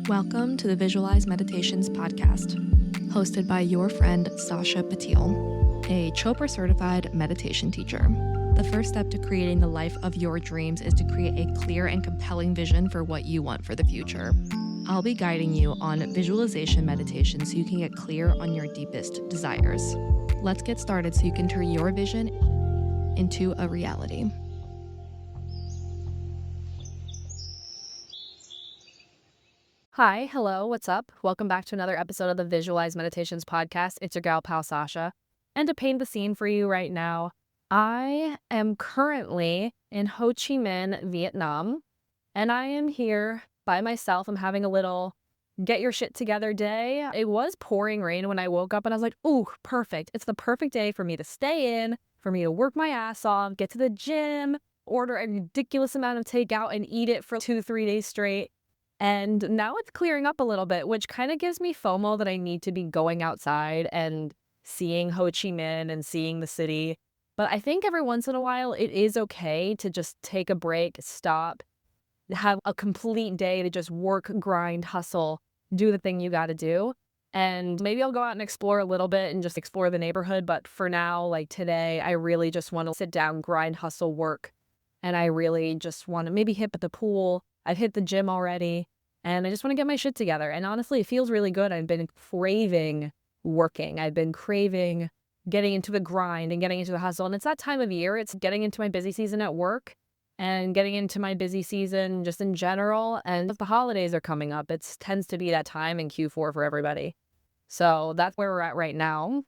Welcome to the Visualize Meditations podcast, hosted by your friend Sasha Patil, a Chopra certified meditation teacher. The first step to creating the life of your dreams is to create a clear and compelling vision for what you want for the future. I'll be guiding you on visualization meditation so you can get clear on your deepest desires. Let's get started so you can turn your vision into a reality. Hi, hello, what's up? Welcome back to another episode of the Visualize Meditations podcast. It's your gal pal Sasha. And to paint the scene for you right now, I am currently in Ho Chi Minh, Vietnam, and I am here by myself. I'm having a little get your shit together day. It was pouring rain when I woke up and I was like, ooh, perfect. It's the perfect day for me to stay in, for me to work my ass off, get to the gym, order a ridiculous amount of takeout and eat it for 2-3 days straight. And now it's clearing up a little bit, which kind of gives me FOMO that I need to be going outside and seeing Ho Chi Minh and seeing the city. But I think every once in a while, it is okay to just take a break, stop, have a complete day to just work, grind, hustle, do the thing you got to do. And maybe I'll go out and explore a little bit and just explore the neighborhood. But for now, like today, I really just want to sit down, grind, hustle, work. And I really just want to maybe hit the pool. I've hit the gym already, and I just want to get my shit together. And honestly, it feels really good. I've been craving working. I've been craving getting into the grind and getting into the hustle. And it's that time of year. It's getting into my busy season at work and getting into my busy season just in general. And the holidays are coming up. It tends to be that time in Q4 for everybody. So that's where we're at right now.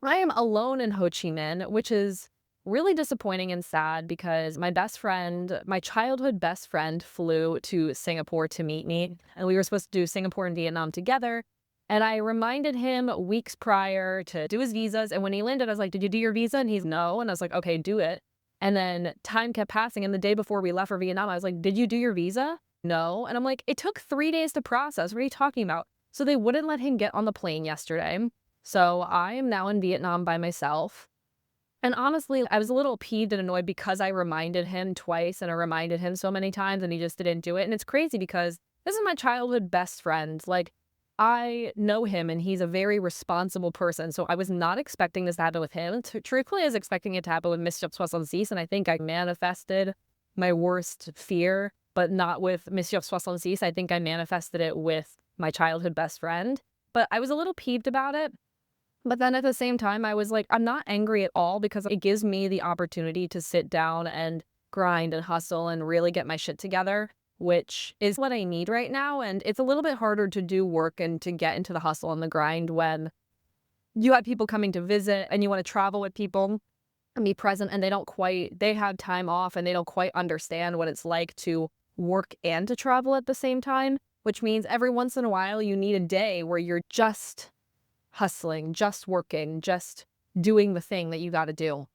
I am alone in Ho Chi Minh, which is really disappointing and sad because my best friend, my childhood best friend, flew to Singapore to meet me. And we were supposed to do Singapore and Vietnam together. And I reminded him weeks prior to do his visas. And when he landed, I was like, did you do your visa? And he's no. And I was like, okay, do it. And then time kept passing. And the day before we left for Vietnam, I was like, did you do your visa? No. And I'm like, it took 3 days to process. What are you talking about? So they wouldn't let him get on the plane yesterday. So I am now in Vietnam by myself. And honestly, I was a little peeved and annoyed because I reminded him twice and I reminded him so many times and he just didn't do it. And it's crazy because this is my childhood best friend. Like, I know him and he's a very responsible person. So I was not expecting this to happen with him. Truthfully, I was expecting it to happen with Monsieur 66. And I think I manifested my worst fear, but not with Monsieur 66. I think I manifested it with my childhood best friend. But I was a little peeved about it. But then at the same time, I was like, I'm not angry at all because it gives me the opportunity to sit down and grind and hustle and really get my shit together, which is what I need right now. And it's a little bit harder to do work and to get into the hustle and the grind when you have people coming to visit and you want to travel with people and be present and they have time off and they don't quite understand what it's like to work and to travel at the same time, which means every once in a while you need a day where you're just hustling, just working, just doing the thing that you got to do.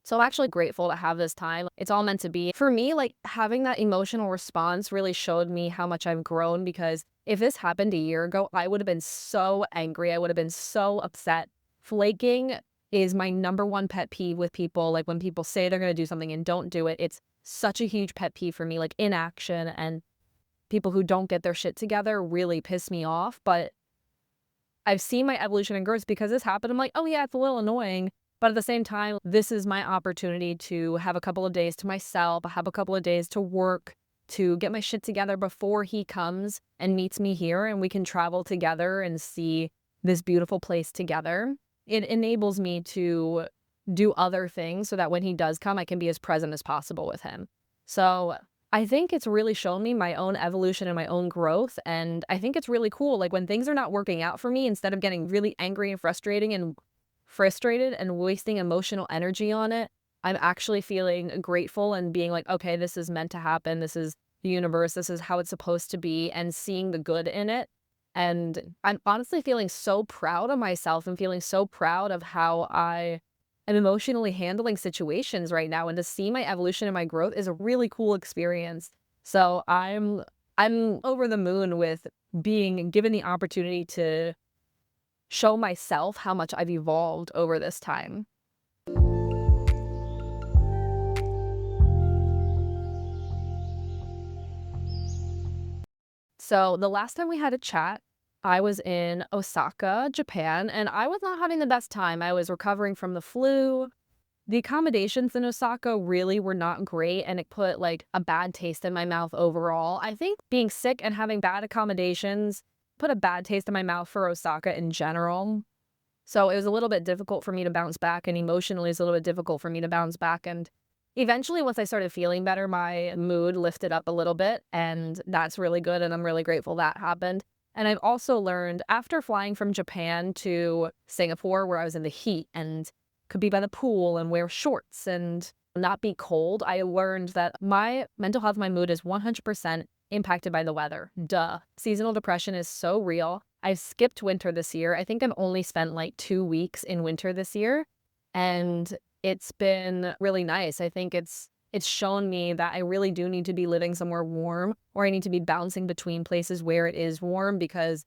So I'm actually grateful to have this time. It's all meant to be. For me, like having that emotional response really showed me how much I've grown because if this happened a year ago, I would have been so angry. I would have been so upset. Flaking is my number one pet peeve with people. Like when people say they're going to do something and don't do it, it's such a huge pet peeve for me. Like inaction and people who don't get their shit together really piss me off. But I've seen my evolution and growth because this happened. I'm like, oh yeah, it's a little annoying. But at the same time, this is my opportunity to have a couple of days to myself, have a couple of days to work, to get my shit together before he comes and meets me here and we can travel together and see this beautiful place together. It enables me to do other things so that when he does come, I can be as present as possible with him. So I think it's really shown me my own evolution and my own growth. And I think it's really cool. Like when things are not working out for me, instead of getting really angry and frustrated and wasting emotional energy on it, I'm actually feeling grateful and being like, okay, this is meant to happen. This is the universe. This is how it's supposed to be, and seeing the good in it. And I'm honestly feeling so proud of myself and feeling so proud of how I'm emotionally handling situations right now, and to see my evolution and my growth is a really cool experience. So I'm over the moon with being given the opportunity to show myself how much I've evolved over this time. So the last time we had a chat, I was in Osaka, Japan, and I was not having the best time. I was recovering from the flu. The accommodations in Osaka really were not great, and it put like a bad taste in my mouth overall. I think being sick and having bad accommodations put a bad taste in my mouth for Osaka in general. So it was a little bit difficult for me to bounce back, and emotionally it's a little bit difficult for me to bounce back. And eventually, once I started feeling better, my mood lifted up a little bit, and that's really good, and I'm really grateful that happened. And I've also learned after flying from Japan to Singapore, where I was in the heat and could be by the pool and wear shorts and not be cold, I learned that my mental health, my mood is 100% impacted by the weather. Duh. Seasonal depression is so real. I've skipped winter this year. I think I've only spent like 2 weeks in winter this year. And it's been really nice. I think it's shown me that I really do need to be living somewhere warm, or I need to be bouncing between places where it is warm, because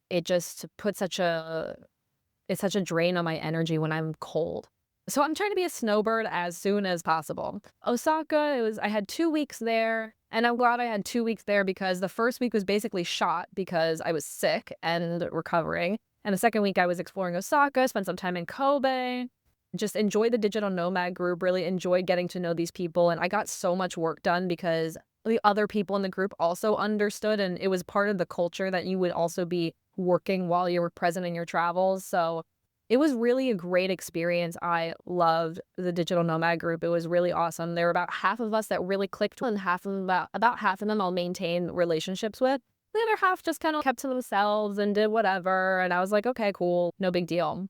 it just puts it's such a drain on my energy when I'm cold. So I'm trying to be a snowbird as soon as possible. Osaka, I had 2 weeks there, and I'm glad I had 2 weeks there because the first week was basically shot because I was sick and recovering. And the second week I was exploring Osaka, spent some time in Kobe, just enjoyed the digital nomad group, really enjoyed getting to know these people. And I got so much work done because the other people in the group also understood, and it was part of the culture that you would also be working while you were present in your travels. So it was really a great experience. I loved the digital nomad group. It was really awesome. There were about half of us that really clicked, and half of them, about half of them I'll maintain relationships with. The other half just kind of kept to themselves and did whatever. And I was like, okay, cool, no big deal.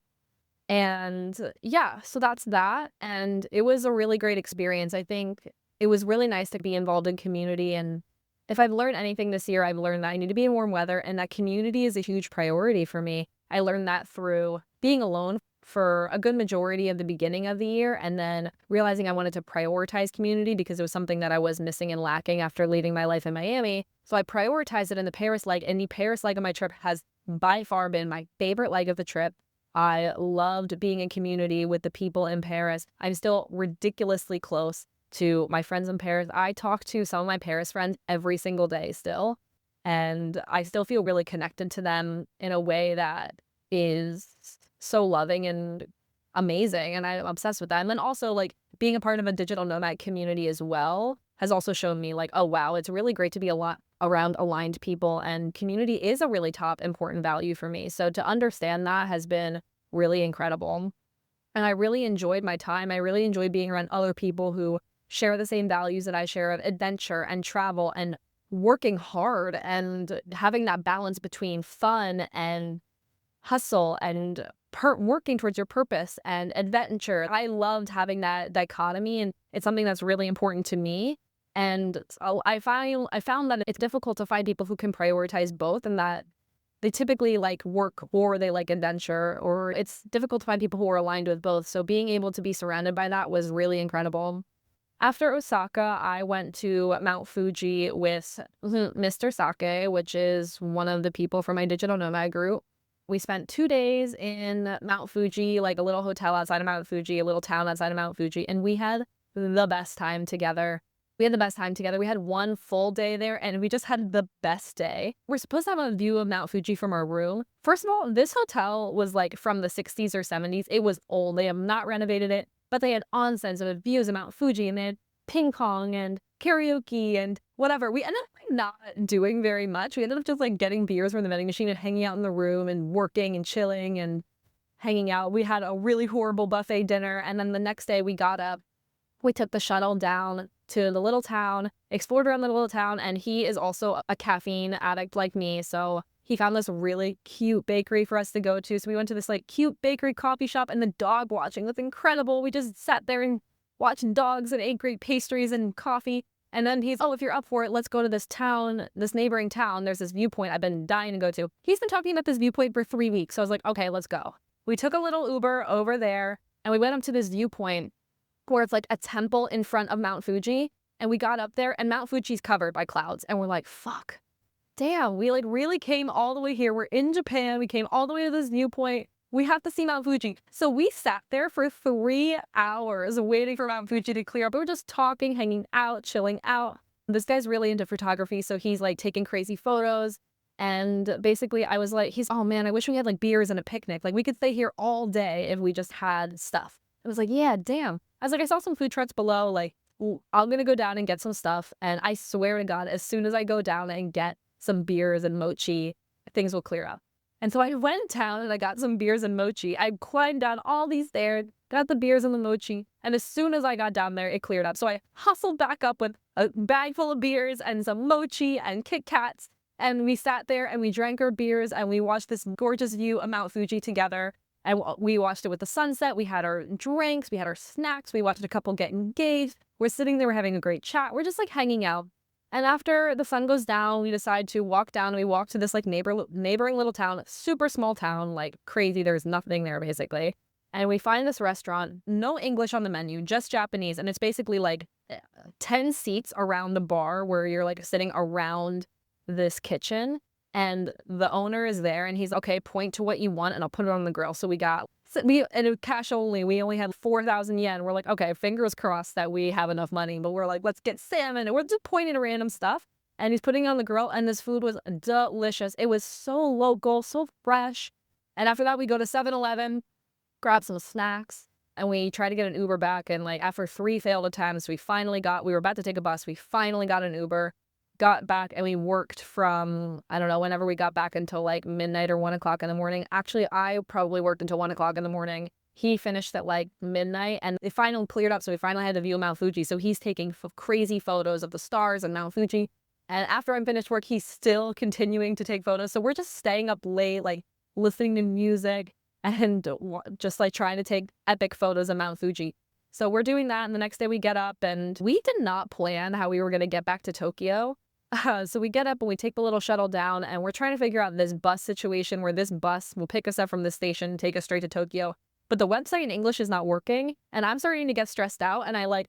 And yeah, so that's that. And it was a really great experience. I think it was really nice to be involved in community. And if I've learned anything this year, I've learned that I need to be in warm weather, and that community is a huge priority for me. I learned that through being alone for a good majority of the beginning of the year, and then realizing I wanted to prioritize community because it was something that I was missing and lacking after leaving my life in Miami. So I prioritized it in the Paris leg, and the Paris leg of my trip has by far been my favorite leg of the trip. I loved being in community with the people in Paris. I'm still ridiculously close to my friends in Paris. I talk to some of my Paris friends every single day still, and I still feel really connected to them in a way that is so loving and amazing, and I'm obsessed with that. And then also, like, being a part of a digital nomad community as well has also shown me, like, oh wow, it's really great to be a lot around aligned people, and community is a really top important value for me. So to understand that has been really incredible. And I really enjoyed my time. I really enjoyed being around other people who share the same values that I share of adventure and travel and working hard, and having that balance between fun and hustle and working towards your purpose and adventure. I loved having that dichotomy, and it's something that's really important to me. And so I found that it's difficult to find people who can prioritize both, and that they typically like work or they like adventure, or it's difficult to find people who are aligned with both. So being able to be surrounded by that was really incredible. After Osaka, I went to Mount Fuji with Mr. Sake, which is one of the people from my digital nomad group. We spent 2 days in Mount Fuji, like a little hotel outside of Mount Fuji, a little town outside of Mount Fuji, and we had the best time together. We had 1 full day there, and we just had the best day. We're supposed to have a view of Mount Fuji from our room. First of all, this hotel was like from the 60s or 70s. It was old. They have not renovated it, but they had onsens and views of Mount Fuji, and they had ping pong and karaoke and whatever. We ended up like not doing very much. We ended up just like getting beers from the vending machine and hanging out in the room and working and chilling and hanging out. We had a really horrible buffet dinner, and then the next day we got up. We took the shuttle down to the little town, explored around the little town, and he is also a caffeine addict like me, so he found this really cute bakery for us to go to. So we went to this like cute bakery coffee shop, and the dog watching was incredible. We just sat there and watched dogs and ate great pastries and coffee. And then he's, oh, if you're up for it, let's go to this town, this neighboring town. There's this viewpoint I've been dying to go to. He's been talking about this viewpoint for 3 weeks. So I was like, okay, let's go. We took a little Uber over there, and we went up to this viewpoint where it's like a temple in front of Mount Fuji. And we got up there, and Mount Fuji's covered by clouds. And we're like, fuck, damn, we like really came all the way here. We're in Japan. We came all the way to this viewpoint. We have to see Mount Fuji. So we sat there for 3 hours waiting for Mount Fuji to clear up. We were just talking, hanging out, chilling out. This guy's really into photography, so he's like taking crazy photos. And basically, I was like, oh man, I wish we had like beers and a picnic. Like we could stay here all day if we just had stuff. I was like, yeah, damn. I was like, I saw some food trucks below. Like, I'm gonna go down and get some stuff. And I swear to God, as soon as I go down and get some beers and mochi, things will clear up. And so I went down and I got some beers and mochi. I climbed down all these stairs, got the beers and the mochi. And as soon as I got down there, it cleared up. So I hustled back up with a bag full of beers and some mochi and Kit Kats. And we sat there and we drank our beers and we watched this gorgeous view of Mount Fuji together. And we watched it with the sunset. We had our drinks, we had our snacks. We watched a couple get engaged. We're sitting there, we're having a great chat. We're just like hanging out. And after the sun goes down, we decide to walk down. We walk to this like neighboring little town, super small town, like crazy. There's nothing there basically. And we find this restaurant, no English on the menu, just Japanese. And it's basically like 10 seats around the bar where you're like sitting around this kitchen. And the owner is there and he's okay, point to what you want and I'll put it on the grill. So and it was cash only. We only had 4,000 yen. We're like, okay, fingers crossed that we have enough money. But we're like, let's get salmon. And we're just pointing to random stuff. And he's putting it on the grill and this food was delicious. It was so local, so fresh. And after that, we go to 7-Eleven, grab some snacks, and we try to get an Uber back. And like after 3 failed attempts, we were about to take a bus. We finally got an Uber, got back, and we worked from, I don't know, whenever we got back until like midnight or 1 o'clock in the morning. Actually, I probably worked until 1 o'clock in the morning. He finished at like midnight and it finally cleared up. So we finally had to view Mount Fuji. So he's taking crazy photos of the stars and Mount Fuji. And after I'm finished work, he's still continuing to take photos. So we're just staying up late, like listening to music and just like trying to take epic photos of Mount Fuji. So we're doing that. And the next day we get up and we did not plan how we were going to get back to Tokyo. So we get up and we take the little shuttle down and we're trying to figure out this bus situation where this bus will pick us up from the station, take us straight to Tokyo. But the website in English is not working and I'm starting to get stressed out. And I like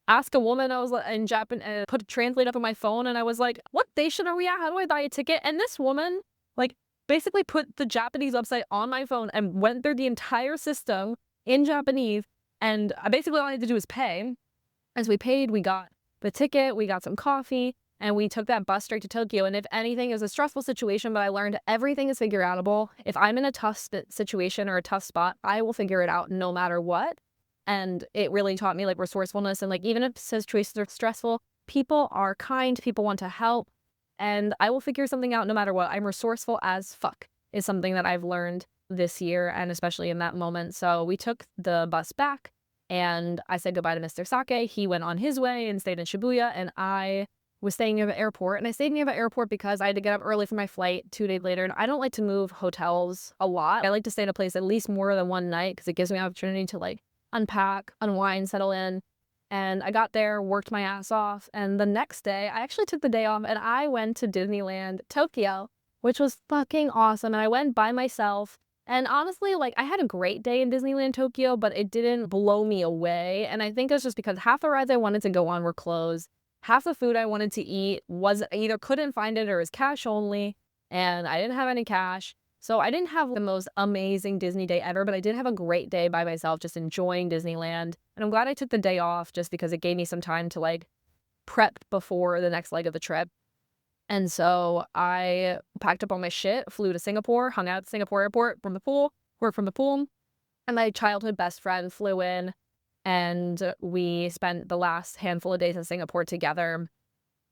ask a woman, I was like in Japan, put a translate up on my phone and I was like, what station are we at? How do I buy a ticket? And this woman like basically put the Japanese website on my phone and went through the entire system in Japanese. And basically all I had to do was pay. As we paid, we got the ticket, we got some coffee. And we took that bus straight to Tokyo. And if anything, it was a stressful situation, but I learned everything is figure outable. If I'm in a tough situation or a tough spot, I will figure it out no matter what. And it really taught me like resourcefulness. And like, even if situations are stressful, people are kind, people want to help. And I will figure something out no matter what. I'm resourceful as fuck is something that I've learned this year and especially in that moment. So we took the bus back and I said goodbye to Mr. Sake. He went on his way and stayed in Shibuya and I was staying near the airport. And I stayed near the airport because I had to get up early for my flight 2 days later. And I don't like to move hotels a lot. I like to stay in a place at least more than one night because it gives me an opportunity to like unpack, unwind, settle in. And I got there, worked my ass off. And the next day, I actually took the day off and I went to Disneyland, Tokyo, which was fucking awesome. And I went by myself. And honestly, like I had a great day in Disneyland, Tokyo, but it didn't blow me away. And I think it's just because half the rides I wanted to go on were closed. Half the food I wanted to eat was either couldn't find it or was cash only, and I didn't have any cash. So I didn't have the most amazing Disney day ever, but I did have a great day by myself just enjoying Disneyland. And I'm glad I took the day off just because it gave me some time to like prep before the next leg of the trip. And so I packed up all my shit, flew to Singapore, hung out at the Singapore airport from the pool, worked from the pool, and my childhood best friend flew in. And we spent the last handful of days in Singapore together,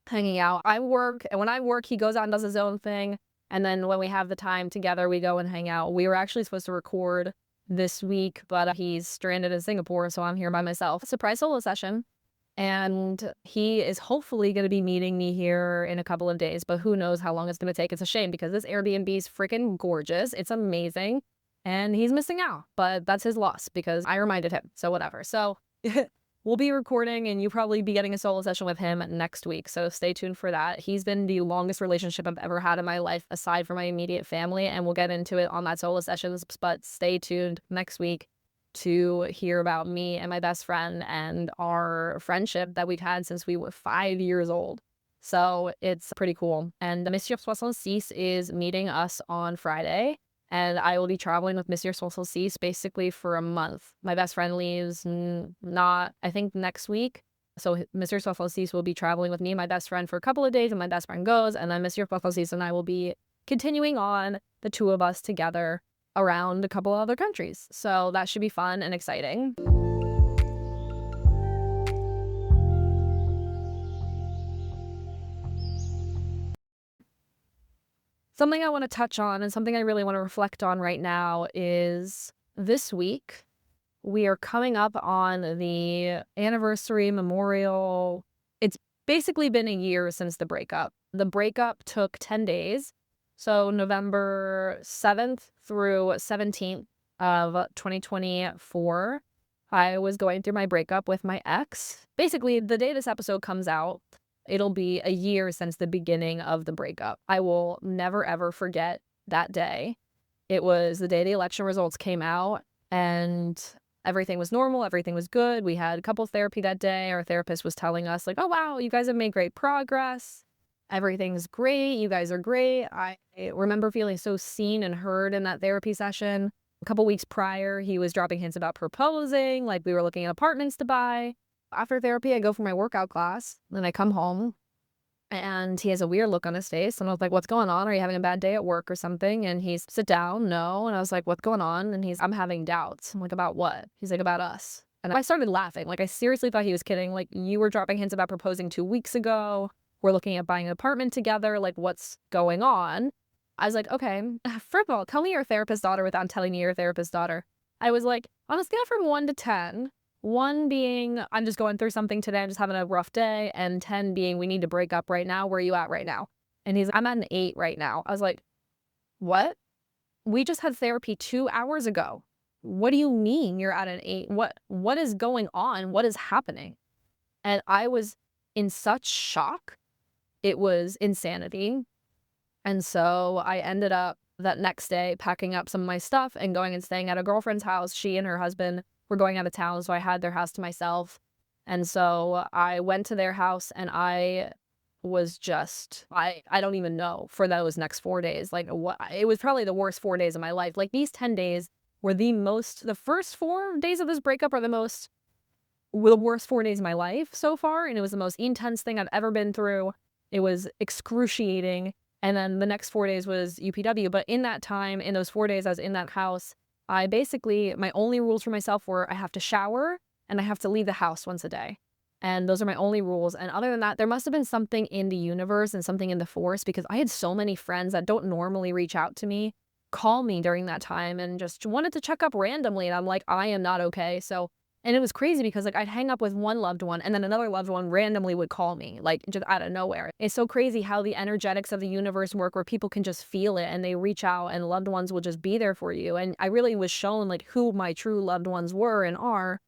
hanging out. I work, and when I work, he goes out and does his own thing. And then when we have the time together, we go and hang out. We were actually supposed to record this week, but he's stranded in Singapore, so I'm here by myself. Surprise solo session. And he is hopefully going to be meeting me here in a couple of days, but who knows how long it's going to take. It's a shame because this Airbnb is freaking gorgeous. It's amazing. And he's missing out, but that's his loss because I reminded him. So whatever. So we'll be recording and you'll probably be getting a solo session with him next week. So stay tuned for that. He's been the longest relationship I've ever had in my life aside from my immediate family. And we'll get into it on that solo sessions, but stay tuned next week to hear about me and my best friend and our friendship that we've had since we were 5 years old. So it's pretty cool. And Monsieur 66 is meeting us on Friday. And I will be traveling with Monsieur 66 basically for a month. My best friend leaves I think next week. So Mr. Sofalsis will be traveling with me and my best friend for a couple of days, and my best friend goes, and then Mr. Sofalsis and I will be continuing on, the two of us together, around a couple of other countries. So that should be fun and exciting. Something I want to touch on and something I really want to reflect on right now is this week we are coming up on the anniversary memorial. It's basically been a year since the breakup. The breakup took 10 days. So November 7th through 17th of 2024, I was going through my breakup with my ex. Basically, the day this episode comes out, it'll be a year since the beginning of the breakup. I will never, ever forget that day. It was the day the election results came out, and everything was normal. Everything was good. We had couples therapy that day. Our therapist was telling us, like, oh, wow, you guys have made great progress. Everything's great. You guys are great. I remember feeling so seen and heard in that therapy session. A couple weeks prior, he was dropping hints about proposing, like we were looking at apartments to buy. After therapy, I go for my workout class, then I come home, and he has a weird look on his face, and I was like, what's going on? Are you having a bad day at work or something? And he's, sit down, no. And I was like, what's going on? And I'm having doubts. I'm like, about what? He's like, about us. And I started laughing. Like, I seriously thought he was kidding. Like, you were dropping hints about proposing 2 weeks ago. We're looking at buying an apartment together. Like, what's going on? I was like, okay, first of all, tell me you're a therapist's daughter without telling me you're a therapist's daughter. I was like, on a scale from 1 to 10, 1 being, I'm just going through something today, I'm just having a rough day, and 10 being, we need to break up right now. Where are you at right now? And he's like, I'm at an 8 right now. I was like, what? We just had therapy 2 hours ago. What do you mean you're at an 8? What is going on? What is happening? And I was in such shock. It was insanity. And so I ended up that next day packing up some of my stuff and going and staying at a girlfriend's house. She and her husband were going out of town, so I had their house to myself. And so I went to their house, and I was just, I don't even know, for those next 4 days. Like, what, it was probably the worst 4 days of my life. Like, these 10 days were the first 4 days of this breakup are the worst 4 days of my life so far. And it was the most intense thing I've ever been through. It was excruciating. And then the next 4 days was UPW. But in that time, in those 4 days I was in that house, I basically, my only rules for myself were I have to shower and I have to leave the house once a day. And those are my only rules. And other than that, there must have been something in the universe and something in the force, because I had so many friends that don't normally reach out to me, call me during that time and just wanted to check up randomly. And I'm like, I am not okay. So, and it was crazy because, like, I'd hang up with one loved one and then another loved one randomly would call me, like, just out of nowhere. It's so crazy how the energetics of the universe work, where people can just feel it and they reach out and loved ones will just be there for you. And I really was shown, like, who my true loved ones were and are.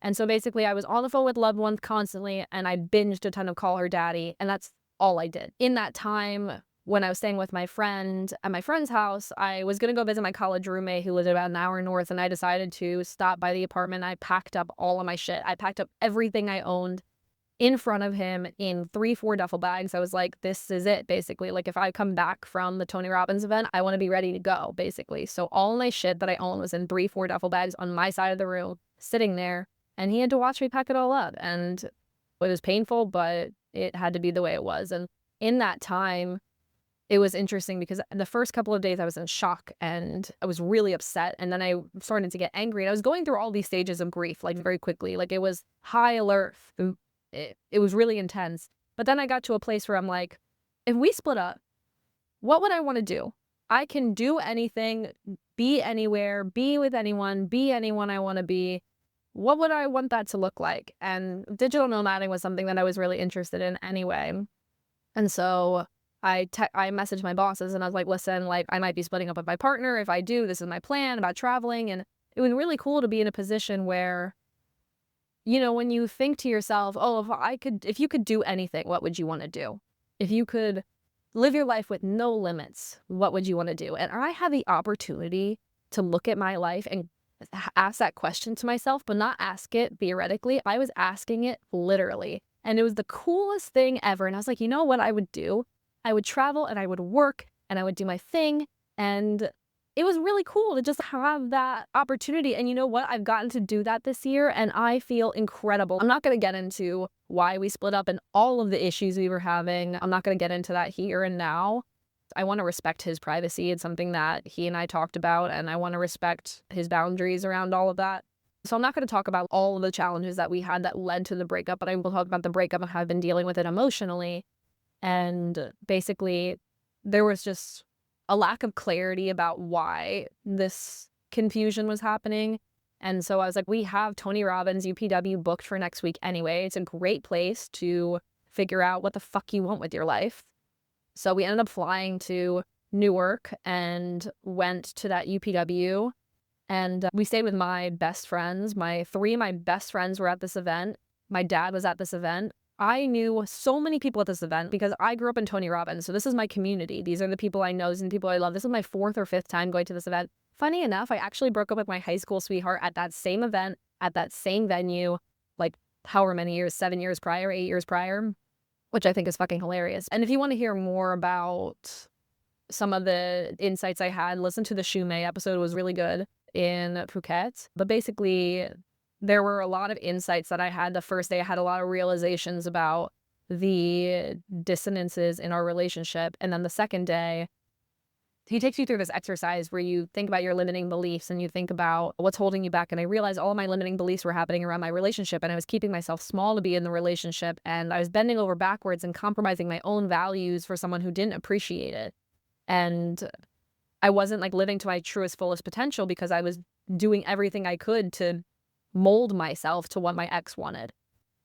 And so basically I was on the phone with loved ones constantly, and I binged a ton of Call Her Daddy, and that's all I did. In that time, when I was staying with my friend at my friend's house, I was going to go visit my college roommate who lived about an hour north, and I decided to stop by the apartment. I packed up all of my shit. I packed up everything I owned in front of him in 3-4 duffel bags. I was like, this is it, basically. Like, if I come back from the Tony Robbins event, I want to be ready to go, basically. So all my shit that I owned was in 3-4 duffel bags on my side of the room, sitting there, and he had to watch me pack it all up. And it was painful, but it had to be the way it was. And in that time, it was interesting because the first couple of days I was in shock and I was really upset. And then I started to get angry. And I was going through all these stages of grief, like, very quickly. Like, it was high alert. It was really intense. But then I got to a place where I'm like, if we split up, what would I want to do? I can do anything, be anywhere, be with anyone, be anyone I want to be. What would I want that to look like? And digital nomading was something that I was really interested in anyway. And so I messaged my bosses and I was like, listen, like, I might be splitting up with my partner. If I do, this is my plan about traveling. And it was really cool to be in a position where, you know, when you think to yourself, oh, if you could do anything, what would you want to do? If you could live your life with no limits, what would you want to do? And I had the opportunity to look at my life and ask that question to myself, but not ask it theoretically. I was asking it literally. And it was the coolest thing ever. And I was like, you know what I would do? I would travel and I would work and I would do my thing. And it was really cool to just have that opportunity. And you know what? I've gotten to do that this year and I feel incredible. I'm not going to get into why we split up and all of the issues we were having. I'm not going to get into that here and now. I want to respect his privacy. It's something that he and I talked about, and I want to respect his boundaries around all of that. So I'm not going to talk about all of the challenges that we had that led to the breakup, but I will talk about the breakup and how I've been dealing with it emotionally. And basically, there was just a lack of clarity about why this confusion was happening. And so I was like, we have Tony Robbins UPW booked for next week anyway. It's a great place to figure out what the fuck you want with your life. So we ended up flying to Newark and went to that UPW. And we stayed with my best friends. Three of my best friends were at this event. My dad was at this event. I knew so many people at this event because I grew up in Tony Robbins. So this is my community. These are the people I know. These are the people I love. This is my 4th or 5th time going to this event. Funny enough, I actually broke up with my high school sweetheart at that same event, at that same venue, like however many years, 7 years prior, 8 years prior, which I think is fucking hilarious. And if you want to hear more about some of the insights I had, listen to the Shumei episode. It was really good in Phuket. But basically, there were a lot of insights that I had the first day. I had a lot of realizations about the dissonances in our relationship. And then the second day, he takes you through this exercise where you think about your limiting beliefs and you think about what's holding you back. And I realized all of my limiting beliefs were happening around my relationship, and I was keeping myself small to be in the relationship, and I was bending over backwards and compromising my own values for someone who didn't appreciate it. And I wasn't like living to my truest, fullest potential because I was doing everything I could to mold myself to what my ex wanted.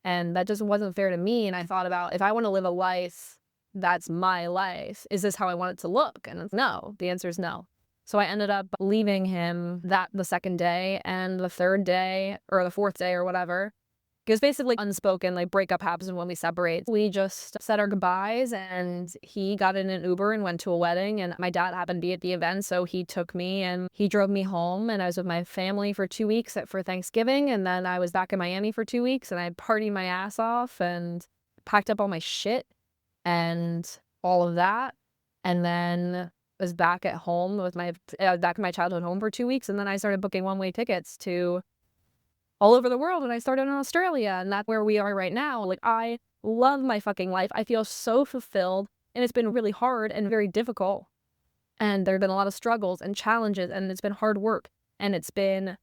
And that just wasn't fair to me. And I thought about, if I want to live a life that's my life, is this how I want it to look? And it's no. The answer is no. So I ended up leaving him the second day, and the third day or the fourth day or whatever. It was basically unspoken, like breakup happens when we separate. We just said our goodbyes, and he got in an Uber and went to a wedding, and my dad happened to be at the event, so he took me and he drove me home, and I was with my family for 2 weeks for Thanksgiving, and then I was back in Miami for 2 weeks, and I partied my ass off and packed up all my shit and all of that, and then was back at home with back in my childhood home for 2 weeks, and then I started booking one-way tickets to all over the world, and I started in Australia, and that's where we are right now. Like, I love my fucking life. I feel so fulfilled, and it's been really hard and very difficult. And there have been a lot of struggles and challenges, and it's been hard work, and it's been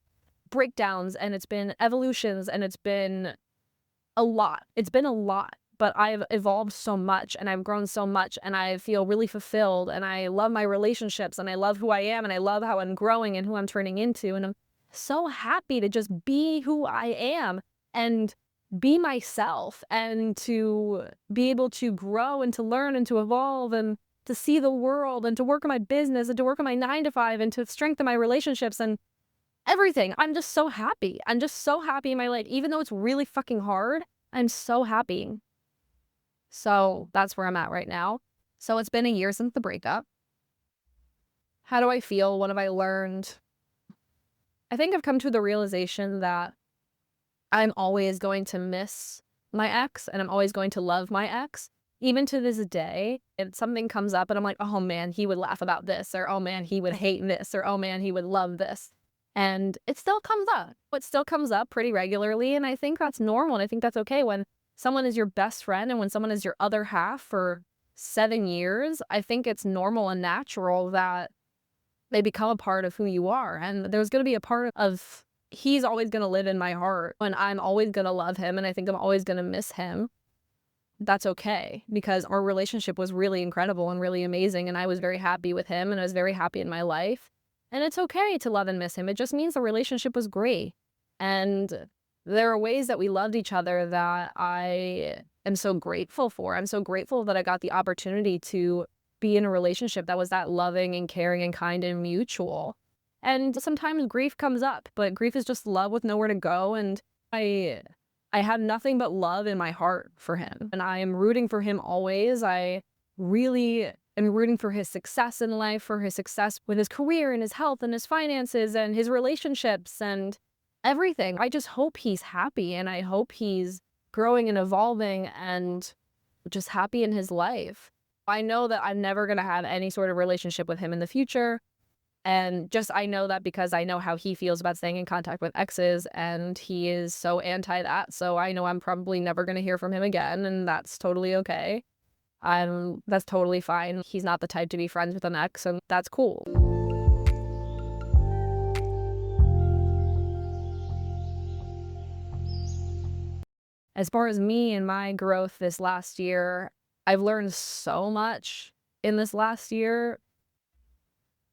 breakdowns, and it's been evolutions, and it's been a lot. It's been a lot, but I've evolved so much, and I've grown so much, and I feel really fulfilled, and I love my relationships, and I love who I am, and I love how I'm growing and who I'm turning into, and I'm so happy to just be who I am and be myself, and to be able to grow and to learn and to evolve and to see the world and to work on my business and to work on my 9 to 5 and to strengthen my relationships and everything. I'm just so happy. I'm just so happy in my life. Even though it's really fucking hard, I'm so happy. So that's where I'm at right now. So it's been a year since the breakup. How do I feel? What have I learned? I think I've come to the realization that I'm always going to miss my ex, and I'm always going to love my ex. Even to this day, if something comes up and I'm like, oh man, he would laugh about this, or oh man, he would hate this, or oh man, he would love this. And it still comes up. It still comes up pretty regularly, and I think that's normal, and I think that's okay. When someone is your best friend and when someone is your other half for 7 years, I think it's normal and natural that they become a part of who you are. And there's going to be a part of, he's always going to live in my heart, and I'm always going to love him, and I think I'm always going to miss him. That's okay, because our relationship was really incredible and really amazing, and I was very happy with him, and I was very happy in my life. And it's okay to love and miss him. It just means the relationship was great. And there are ways that we loved each other that I am so grateful for. I'm so grateful that I got the opportunity to be in a relationship that was that loving and caring and kind and mutual. And sometimes grief comes up, but grief is just love with nowhere to go. And I have nothing but love in my heart for him, and I am rooting for him always. I really am rooting for his success in life, for his success with his career and his health and his finances and his relationships and everything. I just hope he's happy, and I hope he's growing and evolving and just happy in his life. I know that I'm never going to have any sort of relationship with him in the future. And just I know that because I know how he feels about staying in contact with exes, and he is so anti that. So I know I'm probably never going to hear from him again, and that's totally okay. That's totally fine. He's not the type to be friends with an ex, and that's cool. As far as me and my growth this last year, I've learned so much in this last year.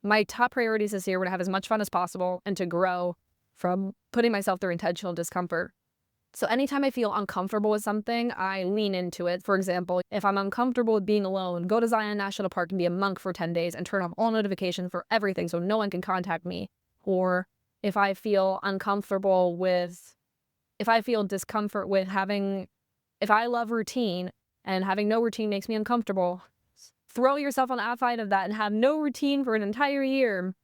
My top priorities this year were to have as much fun as possible and to grow from putting myself through intentional discomfort. So anytime I feel uncomfortable with something, I lean into it. For example, if I'm uncomfortable with being alone, go to Zion National Park and be a monk for 10 days and turn off all notifications for everything so no one can contact me. Or if I feel if I feel discomfort with if I love routine and having no routine makes me uncomfortable, throw yourself on the outside of that and have no routine for an entire year.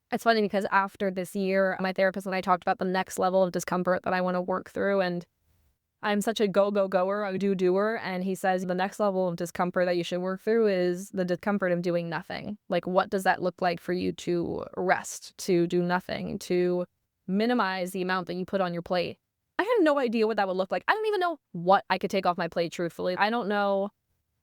It's funny because after this year, my therapist and I talked about the next level of discomfort that I want to work through. And I'm such a goer, a doer. And he says the next level of discomfort that you should work through is the discomfort of doing nothing. Like, what does that look like for you to rest, to do nothing, to minimize the amount that you put on your plate? I had no idea what that would look like. I don't even know what I could take off my plate, truthfully. I don't know.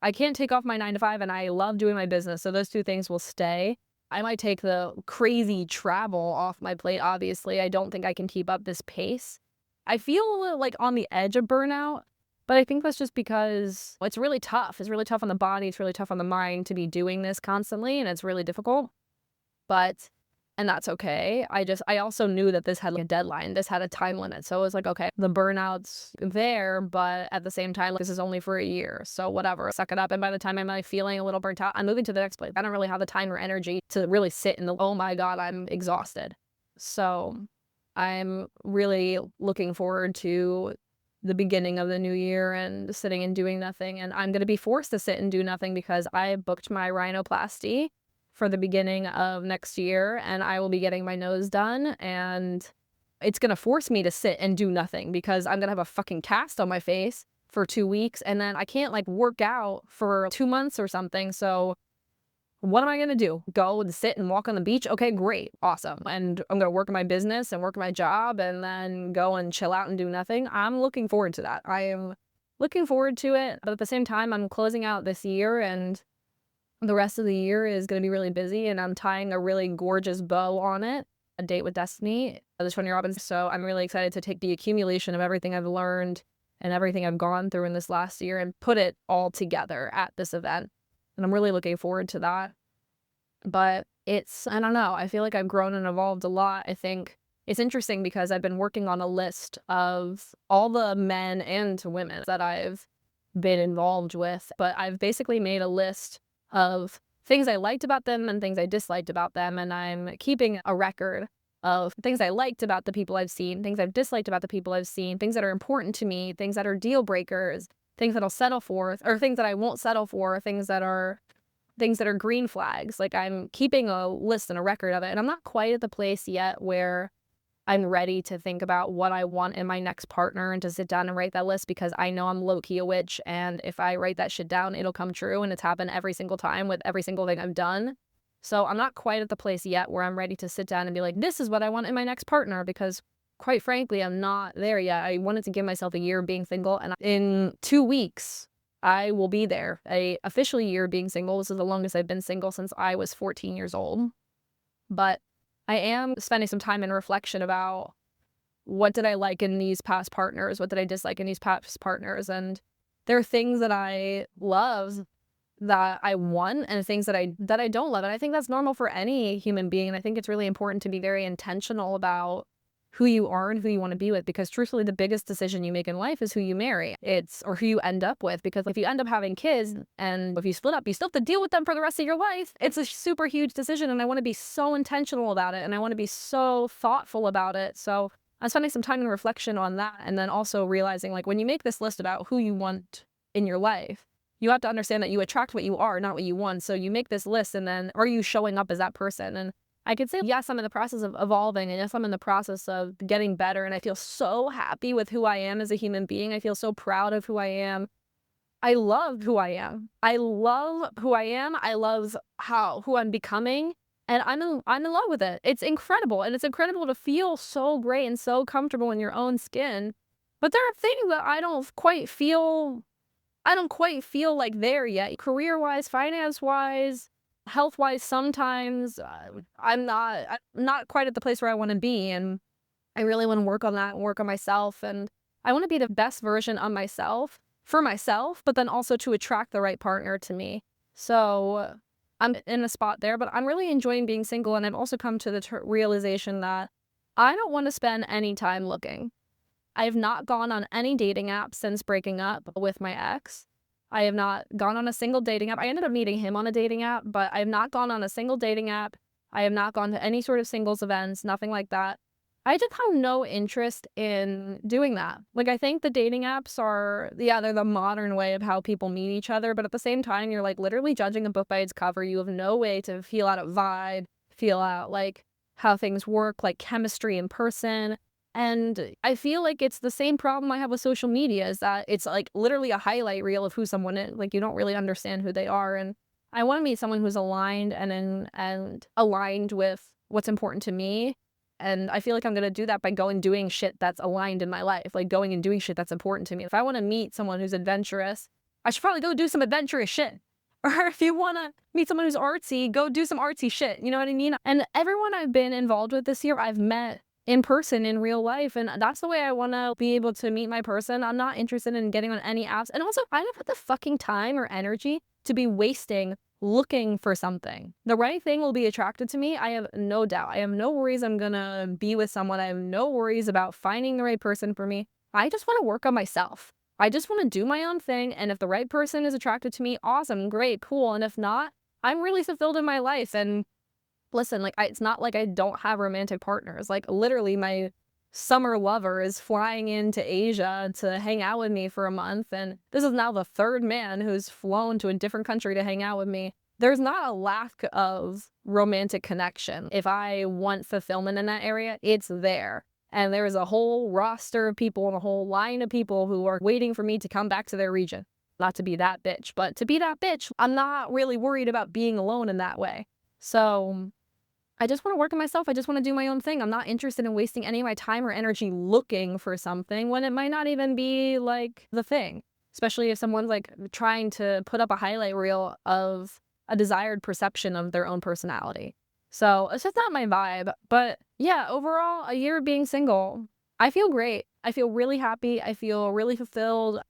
I can't take off my 9 to 5, and I love doing my business. So those two things will stay. I might take the crazy travel off my plate, obviously. I don't think I can keep up this pace. I feel like on the edge of burnout, but I think that's just because it's really tough. It's really tough on the body. It's really tough on the mind to be doing this constantly, and it's really difficult. And that's okay. I also knew that this had like a deadline. This had a time limit. So it was like, okay, the burnout's there, but at the same time, this is only for a year. So whatever, suck it up. And by the time I'm like feeling a little burnt out, I'm moving to the next place. I don't really have the time or energy to really sit in oh my God, I'm exhausted. So I'm really looking forward to the beginning of the new year and sitting and doing nothing. And I'm going to be forced to sit and do nothing because I booked my rhinoplasty for the beginning of next year, and I will be getting my nose done, and it's gonna force me to sit and do nothing because I'm gonna have a fucking cast on my face for 2 weeks, and then I can't like work out for 2 months or something. So what am I gonna do? Go and sit and walk on the beach? Okay, great, awesome. And I'm gonna work on my business and work on my job and then go and chill out and do nothing. I'm looking forward to that. I am looking forward to it, but at the same time, I'm closing out this year, and the rest of the year is going to be really busy, and I'm tying a really gorgeous bow on it, a date with Destiny, the Tony Robbins. So I'm really excited to take the accumulation of everything I've learned and everything I've gone through in this last year and put it all together at this event. And I'm really looking forward to that. But I don't know, I feel like I've grown and evolved a lot. I think it's interesting because I've been working on a list of all the men and women that I've been involved with, but I've basically made a list of things I liked about them and things I disliked about them, and I'm keeping a record of things I liked about the people I've seen, things I've disliked about the people I've seen, things that are important to me, things that are deal breakers, things that I'll settle for, or things that I won't settle for, things that are green flags. Like, I'm keeping a list and a record of it, and I'm not quite at the place yet where I'm ready to think about what I want in my next partner and to sit down and write that list, because I know I'm low-key a witch, and if I write that shit down, it'll come true, and it's happened every single time with every single thing I've done. So I'm not quite at the place yet where I'm ready to sit down and be like, this is what I want in my next partner, because quite frankly, I'm not there yet. I wanted to give myself a year of being single, and in 2 weeks, I will be there. A official year being single. This is the longest I've been single since I was 14 years old. But I am spending some time in reflection about what did I like in these past partners? What did I dislike in these past partners? And there are things that I love that I want, and things that I don't love. And I think that's normal for any human being. And I think it's really important to be very intentional about who you are and who you want to be with, because truthfully, the biggest decision you make in life is who you marry. Or who you end up with, because if you end up having kids and if you split up, you still have to deal with them for the rest of your life. It's a super huge decision, and I want to be so intentional about it, and I want to be so thoughtful about it. So I'm spending some time in reflection on that, and then also realizing, like, when you make this list about who you want in your life, you have to understand that you attract what you are, not what you want. So you make this list, and then are you showing up as that person? And I could say, yes, I'm in the process of evolving, and yes, I'm in the process of getting better, and I feel so happy with who I am as a human being. I feel so proud of who I am. I love who I am. I love who I am. I love who I'm becoming, And I'm in love with it. It's incredible, and it's incredible to feel so great and so comfortable in your own skin. But there are things that I don't quite feel like there yet. Career-wise, finance-wise, health-wise, sometimes, I'm not quite at the place where I wanna be, and I really wanna work on that and work on myself, and I wanna be the best version of myself for myself, but then also to attract the right partner to me. So, I'm in a spot there, but I'm really enjoying being single, and I've also come to the realization that I don't wanna spend any time looking. I have not gone on any dating apps since breaking up with my ex. I have not gone on a single dating app. I ended up meeting him on a dating app, but I have not gone on a single dating app. I have not gone to any sort of singles events, nothing like that. I just have no interest in doing that. Like, I think the dating apps are, yeah, they're the modern way of how people meet each other, but at the same time, you're like literally judging a book by its cover. You have no way to feel out a vibe, feel out like how things work, like chemistry in person. And I feel like it's the same problem I have with social media is that it's like literally a highlight reel of who someone is. Like, you don't really understand who they are. And I want to meet someone who's aligned and aligned with what's important to me. And I feel like I'm gonna do that by going doing shit that's aligned in my life, like going and doing shit that's important to me. If I want to meet someone who's adventurous, I should probably go do some adventurous shit. Or if you want to meet someone who's artsy, go do some artsy shit. You know what I mean? And everyone I've been involved with this year, I've met in person in real life, and that's the way I want to be able to meet my person. I'm not interested in getting on any apps, and also I don't have the fucking time or energy to be wasting looking for something. The right thing will be attracted to me, I have no doubt. I have no worries I'm gonna be with someone. I have no worries about finding the right person for me. I just want to work on myself. I just want to do my own thing, and if the right person is attracted to me, awesome, great, cool, and if not, I'm really fulfilled in my life. And listen, like, it's not like I don't have romantic partners. Like, literally, my summer lover is flying into Asia to hang out with me for a month, and this is now the third man who's flown to a different country to hang out with me. There's not a lack of romantic connection. If I want fulfillment in that area, it's there. And there is a whole roster of people and a whole line of people who are waiting for me to come back to their region. Not to be that bitch, but to be that bitch, I'm not really worried about being alone in that way. So I just want to work on myself. I just want to do my own thing. I'm not interested in wasting any of my time or energy looking for something when it might not even be like the thing. Especially if someone's like trying to put up a highlight reel of a desired perception of their own personality. So it's just not my vibe. But yeah, overall, a year of being single, I feel great. I feel really happy. I feel really fulfilled.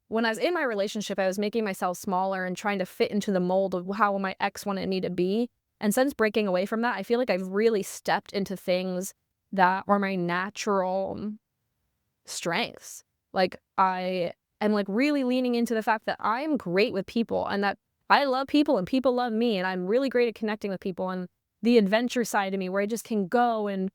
When I was in my relationship, I was making myself smaller and trying to fit into the mold of how my ex wanted me to be. And since breaking away from that, I feel like I've really stepped into things that are my natural strengths. Like, I am like really leaning into the fact that I'm great with people and that I love people and people love me, and I'm really great at connecting with people, and the adventure side of me where I just can go and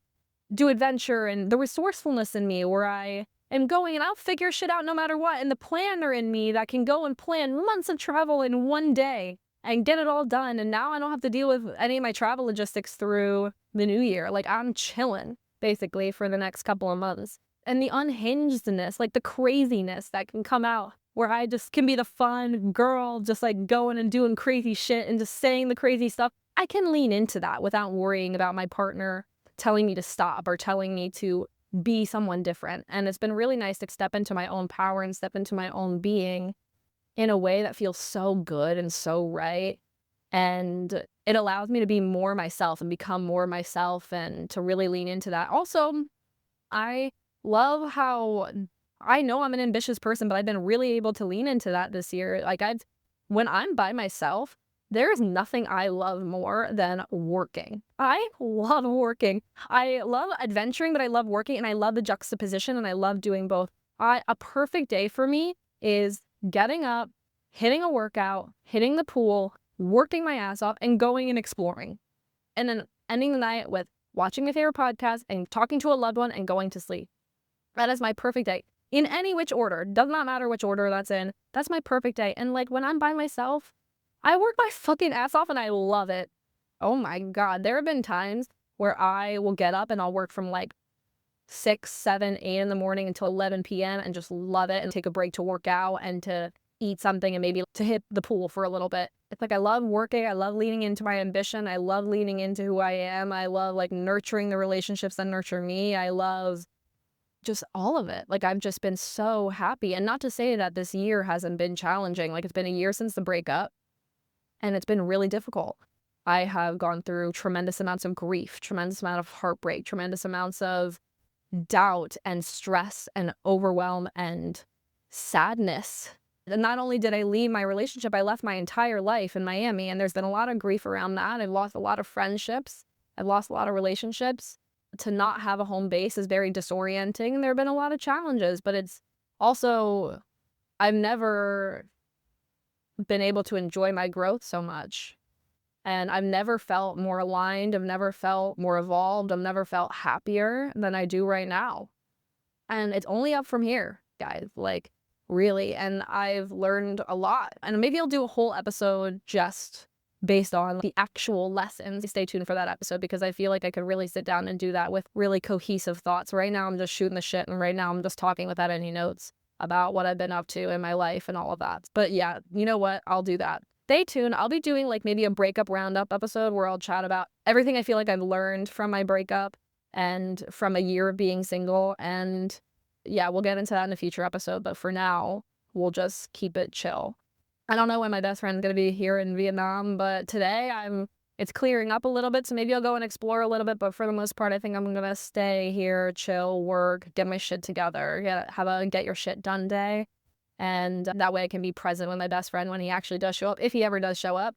do adventure, and the resourcefulness in me where I am going and I'll figure shit out no matter what, and the planner in me that can go and plan months of travel in one day and get it all done. And now I don't have to deal with any of my travel logistics through the new year. Like, I'm chilling basically for the next couple of months. And the unhingedness, like the craziness that can come out where I just can be the fun girl, just like going and doing crazy shit and just saying the crazy stuff. I can lean into that without worrying about my partner telling me to stop or telling me to be someone different. And it's been really nice to step into my own power and step into my own being in a way that feels so good and so right. And it allows me to be more myself and become more myself and to really lean into that. Also, I love how I know I'm an ambitious person, but I've been really able to lean into that this year. Like, when I'm by myself, there is nothing I love more than working. I love working. I love adventuring, but I love working, and I love the juxtaposition, and I love doing both. A perfect day for me is getting up, hitting a workout, hitting the pool, working my ass off, and going and exploring. And then ending the night with watching my favorite podcast and talking to a loved one and going to sleep. That is my perfect day. In any which order. Does not matter which order that's in. That's my perfect day. And like, when I'm by myself, I work my fucking ass off and I love it. Oh my God. There have been times where I will get up and I'll work from like 6, 7, 8 in the morning until 11 p.m. and just love it and take a break to work out and to eat something and maybe to hit the pool for a little bit. It's like I love working, I love leaning into my ambition, I love leaning into who I am, I love, like, nurturing the relationships that nurture me, I love just all of it. Like, I've just been so happy, and not to say that this year hasn't been challenging, like, it's been a year since the breakup, and it's been really difficult. I have gone through tremendous amounts of grief, tremendous amount of heartbreak, tremendous amounts of doubt and stress and overwhelm and sadness. And not only did I leave my relationship, I left my entire life in Miami, and there's been a lot of grief around that. I've lost a lot of friendships. I've lost a lot of relationships. To not have a home base is very disorienting. There have been a lot of challenges, but it's also, I've never been able to enjoy my growth so much. And I've never felt more aligned. I've never felt more evolved. I've never felt happier than I do right now. And it's only up from here, guys, like, really. And I've learned a lot. And maybe I'll do a whole episode just based on the actual lessons. Stay tuned for that episode, because I feel like I could really sit down and do that with really cohesive thoughts. Right now, I'm just shooting the shit, and right now I'm just talking without any notes about what I've been up to in my life and all of that. But yeah, you know what? I'll do that. Stay tuned. I'll be doing like maybe a breakup roundup episode where I'll chat about everything I feel like I've learned from my breakup and from a year of being single. And yeah, we'll get into that in a future episode. But for now, we'll just keep it chill. I don't know when my best friend's going to be here in Vietnam, but today it's clearing up a little bit. So maybe I'll go and explore a little bit. But for the most part, I think I'm going to stay here, chill, work, get my shit together, have a get your shit done day. And that way I can be present with my best friend when he actually does show up, if he ever does show up.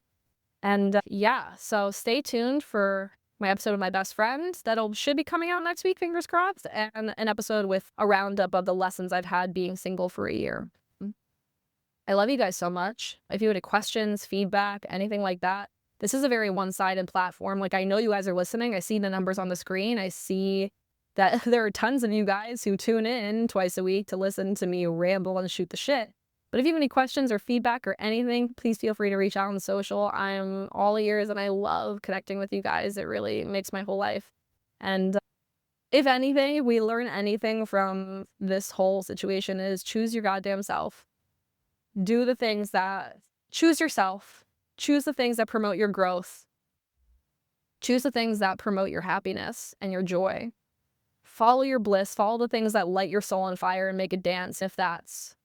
And yeah, so stay tuned for my episode with my best friend should be coming out next week, fingers crossed, and an episode with a roundup of the lessons I've had being single for a year. I love you guys so much. If you have any questions, feedback, anything like that, this is a very one-sided platform. Like, I know you guys are listening. I see the numbers on the screen. I see that there are tons of you guys who tune in twice a week to listen to me ramble and shoot the shit. But if you have any questions or feedback or anything, please feel free to reach out on social. I'm all ears, and I love connecting with you guys. It really makes my whole life. And if anything, if we learn anything from this whole situation, is choose your goddamn self. Do the things that, choose yourself. Choose the things that promote your growth. Choose the things that promote your happiness and your joy. Follow your bliss. Follow the things that light your soul on fire and make it dance, if that's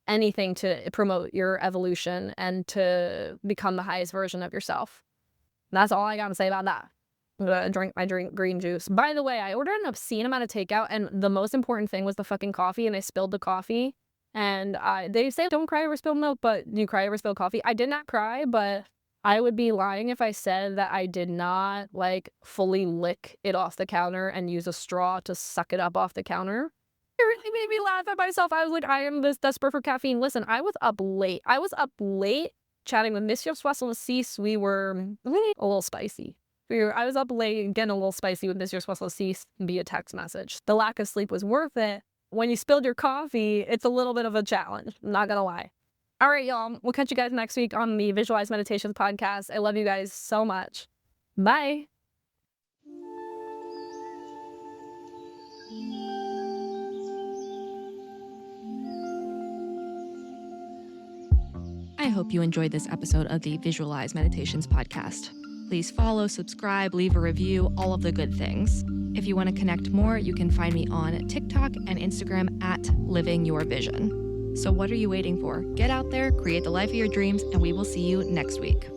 anything to promote your evolution and to become the highest version of yourself. And that's all I got to say about that. I'm going to drink my green juice. By the way, I ordered an obscene amount of takeout, and the most important thing was the fucking coffee, and I spilled the coffee. And they say don't cry over spilled milk, but you cry over spilled coffee. I did not cry, but I would be lying if I said that I did not, like, fully lick it off the counter and use a straw to suck it up off the counter. It really made me laugh at myself. I was like, I am this desperate for caffeine. Listen, I was up late. Chatting with Monsieur Soissons. We were a little spicy. I was up late getting a little spicy with Monsieur Soissons via text message. The lack of sleep was worth it. When you spilled your coffee, it's a little bit of a challenge. I'm not gonna lie. All right, y'all. We'll catch you guys next week on the Visualize Meditations podcast. I love you guys so much. Bye. I hope you enjoyed this episode of the Visualize Meditations podcast. Please follow, subscribe, leave a review, all of the good things. If you want to connect more, you can find me on TikTok and Instagram at Living Your Vision. So what are you waiting for? Get out there, create the life of your dreams, and we will see you next week.